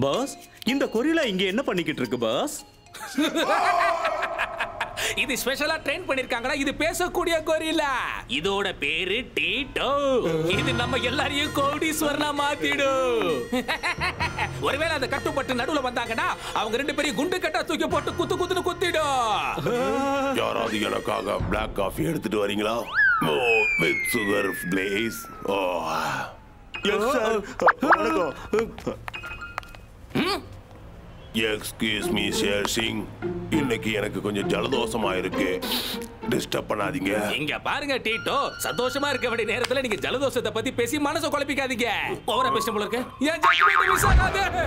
Pass, இந்த gorilla இங்க என்ன பண்ணிக்கிட்டு இருக்கு பாஸ்? இது ஸ்பெஷலா ட்ரெயின் பண்ணிருக்காங்கடா. இது பேசக்கூடிய கொரில்லா. இதோட பேரு டீட்டோ. இது நம்ம எல்லாரையும் கோடீஸ்வரனா மாத்திடும். ஒருவேளை அந்த கட்டுப்பட்டு நடுவுல வந்தாங்கன்னா அவங்க ரெண்டு பேரும் குண்டு கட்டா தூக்கி போட்டு குத்து குத்துன்னு குத்திடும். யாராவது எனக்காக பிளாக் காஃபி எடுத்துட்டு வரீங்களா? With sugar please. Excuse me share Singh, இன்னைக்கு எனக்கு கொஞ்சம் ஜலதோஷமா இருக்கு, டிஸ்டர்ப் பண்ணாதீங்க. இங்க பாருங்க டீட்டோ, சந்தோஷமா இருக்க வேண்டிய நேரத்துல நீங்க ஜலதோஷத்தை பத்தி பேசி மனசை குழப்பிக்காதீங்க. ஓவரா பேச போல இருக்கு. என் ஜட்ஜ்மென்ட் மிஸ் ஆகாதே.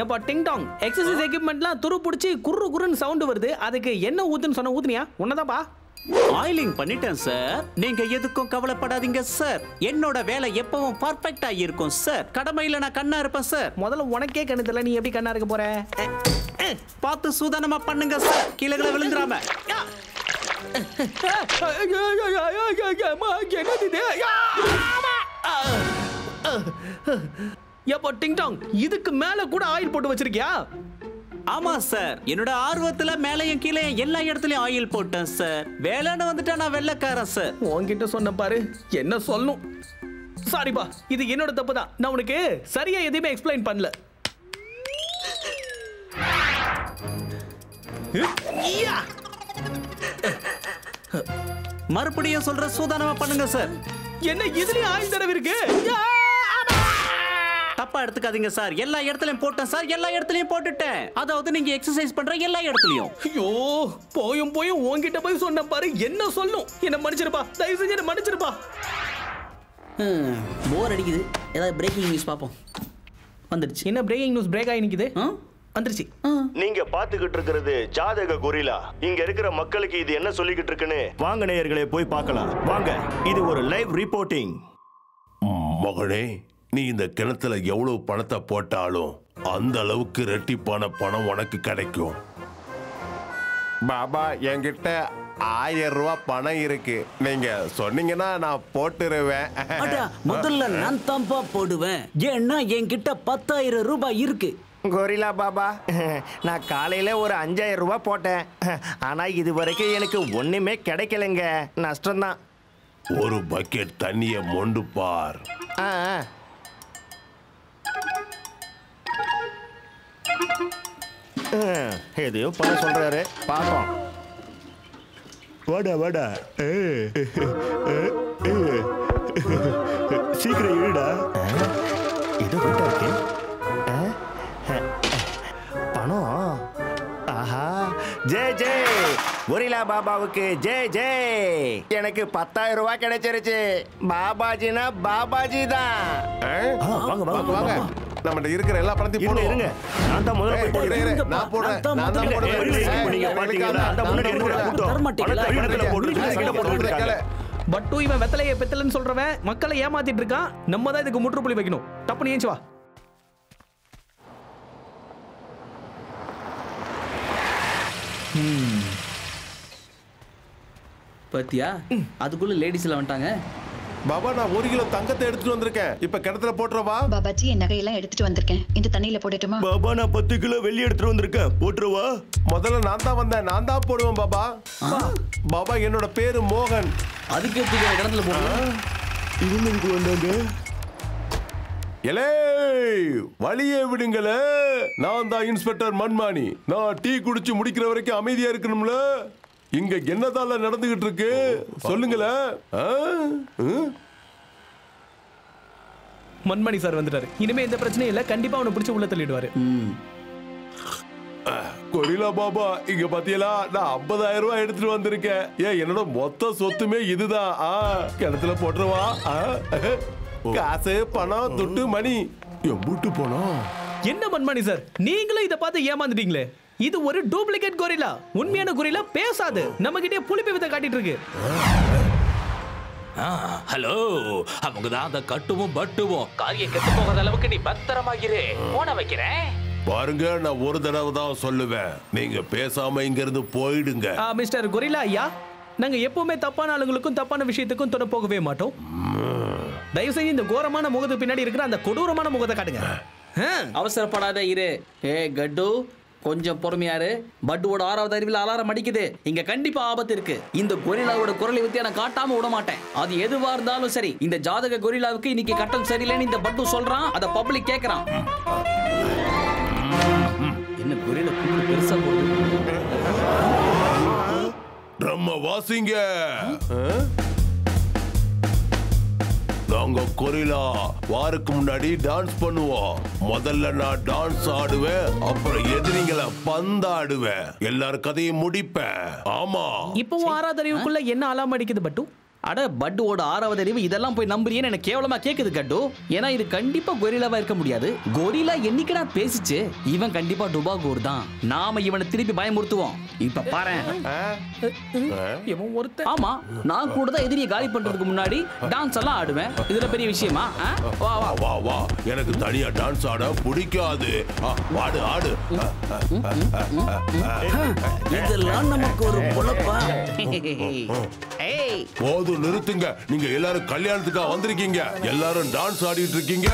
ஏப்பா டிங் டாங், எக்ஸசைஸ் எக்யூப்மெண்ட்லாம் துரு புடிச்சு குர்ரு குருன்னு சவுண்ட் வருது. அதுக்கு என்ன ஊத்துன்னு சொன்ன ஊத்துனியா? உன்னதாப்பா. ஆயிலிங் பண்ணிட்டேன் சார். நீங்க எதுக்கும் கவலைப்படாதீங்க சார். என்னோட வேலை எப்பவும் பர்ஃபெக்ட்டா இருக்கும் சார். கடமையில நான் கண்ணா இருப்பேன் சார். முதல்ல உனக்கே கண்ணு தெரியல, நீ எப்படி கண்ணா இருக்க போற? பார்த்து சூதானமா பண்ணுங்க சார், கீழே விழுந்துராம. ஏப்பா டிங் டாங், இதுக்கு மேல கூட ஆயில் போட்டு வச்சிருக்கியா? ஆமா சார், என்னோட ஆர்வத்துல மேலையும் கீழே எல்லா இடத்துலயும் ஆயில் போட்டேன் சார். வேலைன்னு வந்துட்டா நான் வெள்ளைக்காரன் சார். உன்கிட்ட சொன்ன பாரு, என்ன சொல்லணும். சாரிப்பா, இது என்னோட தப்பு தான். நான் உனக்கு சரியா எதையுமே எக்ஸ்பிளைன் பண்ணல. மறுபடியும் சொல்ற, சூதானமா பண்ணுங்க சார். என்ன இதுலயும் ஆயில் தடவை இருக்கு? தப்பா எடுத்துக்காதீங்க சார். எல்லா இடத்துலயும் போட்டேன் சார், எல்லா இடத்துலயும் போட்டுட்டேன். அதாவது நீங்க எக்ஸசைஸ் பண்ற எல்லா இடத்துலயும். ஐயோ, போயும் உன்கிட்ட போய் சொன்ன பாரு, என்ன சொல்லணும். என்ன மன்னிச்சிருப்பா, தயவு செஞ்சு என்ன மன்னிச்சிருப்பா. போர் அடிக்குது, ஏதாவது பிரேக்கிங் நியூஸ் பார்ப்போம். வந்துடுச்சு. என்ன பிரேக்கிங் நியூஸ் பிரேக் ஆகி நிக்குது? வந்துருச்சு. நீங்க பாத்துக்கிட்டு இருக்கிறது ஜாதக கொரில்லா. இங்க இருக்கிற மக்களுக்கு இது என்ன சொல்லிக்கிட்டு இருக்குன்னு வாங்க நேயர்களே போய் பார்க்கலாம். வாங்க, இது ஒரு லைவ் ரிப்போர்ட்டிங். மகனே, நீ இந்த கிணத்துல எவ்வளவு பணத்தை போட்டாலும் அந்த அளவுக்கு ரெட்டிப்பான பணம் உனக்கு கிடைக்கும். பாபா, என்கிட்ட 1000 ரூபாய் பணம் இருக்கு. நீங்க சொன்னீங்கன்னா நான் போட்டுருவேன். முதல்ல நான் தான்ப்பா போடுவேன். ஏன்னா என்கிட்ட 10,000 ரூபாய் இருக்கு. கொரில்லா பாபா, நான் காலையில ஒரு 5000 ரூபாய் போட்டேன். ஆனா இது வரைக்கும் எனக்கு ஒண்ணுமே கிடைக்கலங்க. நஷ்டம்தான். ஒரு பக்கெட் தண்ணிய மொண்டு பார். எதையோ பண்ண சொல்றாரு, பாப்போம். வாடா வாடா, சீக்கிரம் இருடா. இது வீட்டா இருக்கு. பணம். ஆஹா, ஜெய் ஜெய் கொரில்லா பாபாவுக்கு ஜெய் ஜெய். எனக்கு 10,000 ரூபாய் கிடைச்சிருச்சு. பாபாஜினா பாபாஜி தான். வாங்க வாங்க வாங்க, நம்ம இருக்கிற எல்லா பணத்தையும் போடுங்க. இருங்க, நான் தான் முதல்ல போய் போடுறேன். நான் போடுறேன், நான் தான் போடுறேன். நீங்க பாத்தீங்களா, அந்த முன்னாடி போடுறேன். பட்டு இவன் வெத்தலையை பெத்தலன்னு சொல்றவன் மக்களை ஏமாத்திட்டு இருக்கான். நம்ம தான் இதுக்கு முற்றுப்புள்ளி வைக்கணும். தப்பு நீ வா. பாத்தியா, அதுக்குள்ள லேடிஸ் எல்லாம் வந்துட்டாங்க. பாபா, நான் 1 கிலோ தங்கத்தை எடுத்துட்டு வந்திருக்கேன். இப்ப கிணத்துல போட்டுறவா? பாபாஜி, என் நகையெல்லாம் எடுத்துட்டு வந்திருக்கேன். இந்த தண்ணியில போடட்டுமா? பாபா, நான் 10 கிலோ வெள்ளி எடுத்துட்டு வந்திருக்கேன். போட்டுருவா? முதல்ல நான் தான் வந்தேன், நான் தான் போடுவேன் பாபா. பாபா, என்னோட பேரு மோகன். அதுக்கு எப்படி கிணத்துல போடுறேன்? இருந்துக்கு வந்தாங்க. எலே, வழியே விடுங்களே. நான் தான் இன்ஸ்பெக்டர் மன்மானி. நான் டீ குடிச்சு முடிக்கிற வரைக்கும் அமைதியா இருக்கணும்ல. இங்க என்னதால நடந்துகிட்டு இருக்கு சொல்லுங்களே. மன்மணி சார் வந்துட்டாரு. இனிமே எந்த பிரச்சனையும் இல்ல. கண்டிப்பா அவனை பிடிச்சு உள்ள தள்ளிடுவாரு. கொரில்லா பாபா, இங்க பாத்தீங்களா, நான் 50,000 ரூபாய் எடுத்துட்டு வந்திருக்கேன். ஏன், என்னோட மொத்த சொத்துமே இதுதான். கிணத்துல போட்டுருவா. காசு, பணம், துட்டு, மணி, எம்பூட்டு பணம். என்ன மன்மணி சார், நீங்களும் இதை பார்த்து ஏமாந்துட்டீங்களே. இது ஒரு டூப்ளிகேட் கொரில்லா. உண்மையான கொரில்லா பேசாது. நம்ம கிட்டே புலிப்பை வித்தை காட்டிட்டு இருக்கு. ஹலோ, அவங்க தான் அந்த கட்டுவும் பட்டுவும். காரியம் கெட்டு போகாத அளவுக்கு நீ பத்திரமாகிரு. போன வைக்கிறேன். பாருங்க, நான் ஒரு தடவை தான் சொல்லுவேன், நீங்க பேசாம இங்க இருந்து போயிடுங்க. மிஸ்டர் கொரில்லா ஐயா, நாங்க எப்பவுமே தப்பான ஆளுங்களுக்கும் தப்பான விஷயத்துக்கும் துணை போகவே மாட்டோம். தயவு செஞ்சு இந்த கோரமான முகத்துக்கு பின்னாடி இருக்கிற அந்த கொடூரமான முகத்தை காட்டுங்க. அவசரப்படாத இரு. கட்டு, கொஞ்சம் பொறுமையாரு. பட்டுவோட 6வது அறிவில் அலாரம் அடிக்குது. இங்க கண்டிப்பா ஆபத்து இருக்கு. இந்த கொரில்லாவோட குரலை வித்தியா நான் காட்டாம விட மாட்டேன். அது எதுவா இருந்தாலும் சரி. இந்த ஜாதக கொரில்லாவுக்கு இன்னைக்கு கட்டம் சரியில்லைன்னு இந்த பட்டு சொல்றான். அத பப்ளிக் கேக்குறான். என்ன கொரில்லா கூப்பிட்டு பெருசா போகுது. ட்ரம் வாசிங்க. நாங்க கொரில்லா வாருக்கு முன்னாடி டான்ஸ் பண்ணுவோம். முதல்ல நான் டான்ஸ் ஆடுவேன், அப்புறம் எதிரிங்களை பந்தாடுவேன், எல்லாரும் கதையை முடிப்பேன். ஆமா, இப்பவும் 6வது அறிவுக்குள்ள என்ன அலாம் அடிக்குது பட்டு? அட, பட்டுவோட 6வது அறிவு இதெல்லாம் போய் நம்புறியேன்னு எனக்கு கேவலமா கேக்குது கட்டு. ஏன்னா இது கண்டிப்பா கொரில்லாவா இருக்க முடியாது. கொரில்லா என்னைக்குடா பேசிச்சு? இவன் கண்டிப்பா டுபாகூர் தான். நாம இவனை திருப்பி பயமுறுத்துவோம். இப்ப பாரு, இவன் ஒருத்தன். ஆமா, நான் கூட தான் எதிரியை காலி பண்றதுக்கு முன்னாடி டான்ஸ் எல்லாம் ஆடுவேன். இதுல பெரிய விஷயமா? வா வா வா வா, எனக்கு தனியா டான்ஸ் ஆட பிடிக்காது. ஆடு ஆடு. இதெல்லாம் நமக்கு ஒரு பொழப்பா? போதும், நிறுத்துங்க. நீங்க எல்லாரும் கல்யாணத்துக்காக வந்திருக்கீங்க. எல்லாரும் டான்ஸ் ஆடிட்டு இருக்கீங்க.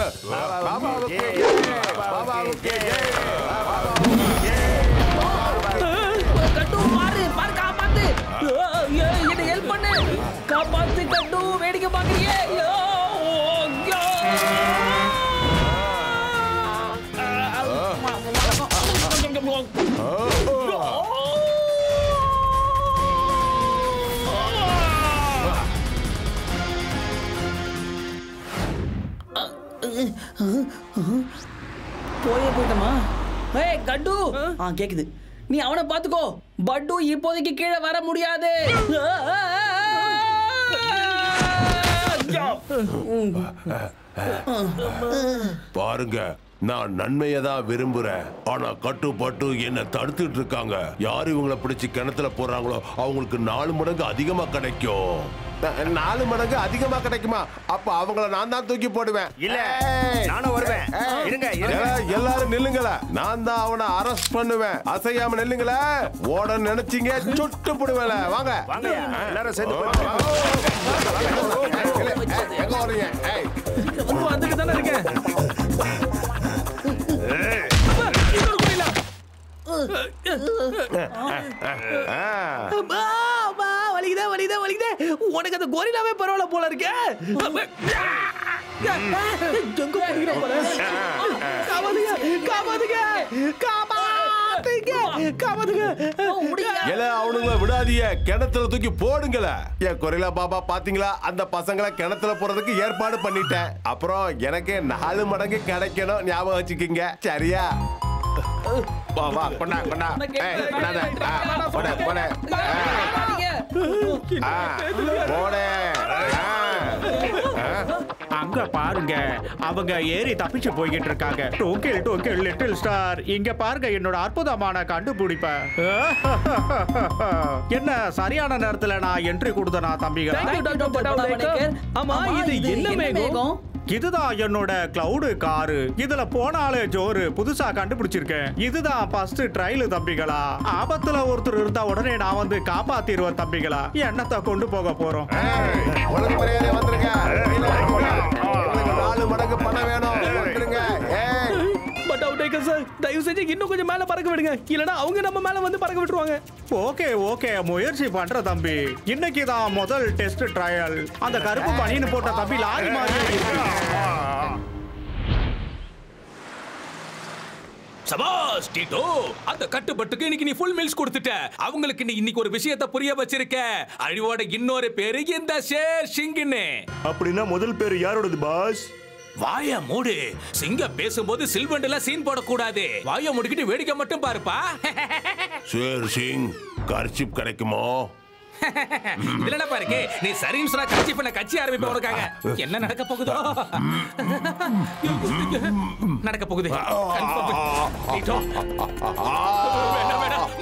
என்ன ஹெல்ப் பண்ணு, காப்பாத்து கட்டு. வேடிக்கை பாக்குறியே? போயிட்டமா? கட்டு, கேக்குது. நீ அவனை பாத்துக்கோ. பட்டு இப்போதைக்கு கீழே வர முடியாது. பாருங்க, நான் நன்மையை தான் விரும்புறேன். ஆனா கட்டுப்பட்டு என்ன தடுத்துட்டு இருக்காங்க. யாரு இவங்களை பிடிச்சு கிணத்துல போறாங்களோ அவங்களுக்கு 4 மடங்கு அதிகமா கிடைக்கும். 4 மடங்கு அதிகமா கிடைக்குமா? அப்ப அவங்கள நான் தான் தூக்கி போடுவேன். இல்ல, நானும் வருவேன். இருங்க, எல்லாரும் நில்லுங்கள. நான் தான் அவனை அரெஸ்ட் பண்ணுவேன். அசையாம நில்லுங்கள. ஓட நினைச்சீங்க, சுட்டு போடுவேல. வாங்க வாங்க, எல்லாரும் சேர்ந்து எங்க வரீங்க? வந்துட்டு தானே இருக்கேன். உனக்கு அந்த கொரில்லாவே பரவாயில்ல போல இருக்கே. அவனுங்களை விடாதீங்க, கிணத்துல தூக்கி போடுங்கள. என் கொரில்லா பாபா பாத்தீங்களா, அந்த பசங்களை கிணத்துல போறதுக்கு ஏற்பாடு பண்ணிட்டேன். அப்புறம் எனக்கு 4 மடங்கு கிடைக்கணும், ஞாபகம் வச்சுக்கீங்க. சரியா? வா வா, கொண்டா கொண்டா. அங்க பாருங்க, அவங்க ஏறி தப்பிச்சு போய்கிட்டு இருக்காங்க. டோக்கில் டோக்கில் லிட்டில் ஸ்டார், இங்க பாருங்க என்னோட அற்புதமான கண்டுபிடிப்ப. என்ன சரியான நேரத்துல நான் என்ட்ரி கொடுத்தனா தம்பிகளா? ஆமா, இது என்ன மேகம்? இதுதான் என்னோட கிளவுடு காரு. இதுல போனாலே ஜோரு. புதுசா கண்டுபிடிச்சிருக்கேன். இதுதான் ஃபர்ஸ்ட் ட்ரையல் தம்பிகளா. ஆபத்துல ஒருத்தர் இருந்தா உடனே நான் வந்து காப்பாத்திடுவேன் தம்பிகளா. என்னத்தை கொண்டு போக போறோம்? வந்துருங்க. 4 மடங்கு பணம் வேணும். தயவு செஞ்சு இன்னும் கொஞ்சம் மேல பறக்க விடுங்க. இல்லனா அவங்க நம்ம மேல வந்து பறக்க விட்டுருவாங்க. ஓகே ஓகே, முயற்சி பண்ற தம்பி. இன்னைக்கு தான் முதல் டெஸ்ட் ட்ரையல். அந்த கருப்பு பனின்னு போட்ட தம்பி லாரி மாதிரி இருக்கு. சபாஸ் டிட்டோ, அந்த கட்டுப்பட்டுக்கு இன்னைக்கு நீ ஃபுல் மீல்ஸ் கொடுத்துட்ட. அவங்களுக்கு நீ இன்னைக்கு ஒரு விஷயத்தை புரிய வச்சிருக்க. அழிவோட இன்னொரு பேரு இந்த ஷேர் சிங்னு. அப்படின்னா முதல் பேரு யாரோடது பாஸ்? வாய மூடு. சிங்க பேசும்போது சில்வண்டல சீன் போடக்கூடாது. வாய மூடிக்கிட்டு வேடிக்கை மட்டும் பாருப்பா. ஷேர் சிங், கர்ச்சிப் கிடைக்குமா? இதுல பாருங்க, நீ சரின்னு சொன்னா கட்சி பண்ண கட்சி ஆரம்பிப்ப. உனக்காக என்ன நடக்க போகுதோ நடக்க போகுது.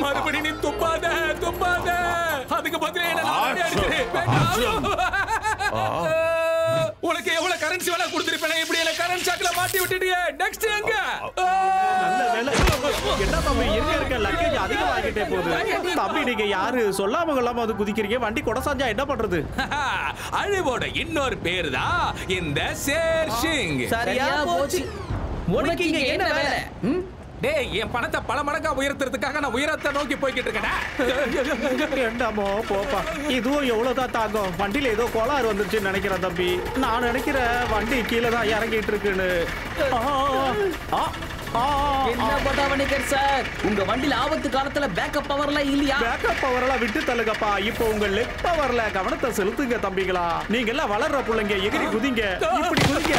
மறுபடியும் நீ துப்பாத துப்பாத. அதுக்கு பதிலே உனக்கு எவ்வளவு கரன்சி வேலை கொடுத்திருப்பேன். இப்படி என்ன கரண்ட் ஷாக்ல மாட்டி விட்டுட்டியே. நெக்ஸ்ட் எங்க? நல்ல வேலை. என்ன தம்பி இருக்க லக்கேஜ் அதிகமாகிட்டே போகுது. தம்பி நீங்க யாரு சொல்லாம கொள்ளாம அது குதிக்கிறீங்க. வண்டி கொடசாஞ்சா என்ன பண்றது? அழிவோட இன்னொரு பேரு தான் இந்த ஷேர் சிங். சரியா போச்சு. உனக்கு இங்க என்ன வேலை? டேய், என் பணத்தை பல மடங்கா உயர்த்துறதுக்காக நான் உயரத்தை நோக்கி போய்கிட்டு இருக்கேன். என்னமோ போப்பா. இதுவும் எவ்வளவுதான் தாங்கும். வண்டியில ஏதோ கோளாறு வந்துருச்சுன்னு நினைக்கிறேன் தம்பி. நான் நினைக்கிறேன் வண்டி கீழே தான் இறங்கிட்டு இருக்குன்னு. என்ன பட்டாவணிகர் சார், உங்க வண்டியில ஆபத்து காலத்துல பேக்கப் பவர்லாம் இல்லையா? பேக்கப் பவர்லாம் விட்டு தள்ளுங்கப்பா. இப்போ உங்க லெக் பவர்ல கவனத்தை செலுத்துங்க தம்பிகளா. நீங்க எல்லாம் வளர்ற பிள்ளைங்க, எகிரி குதிங்க, இப்படி குதிங்க.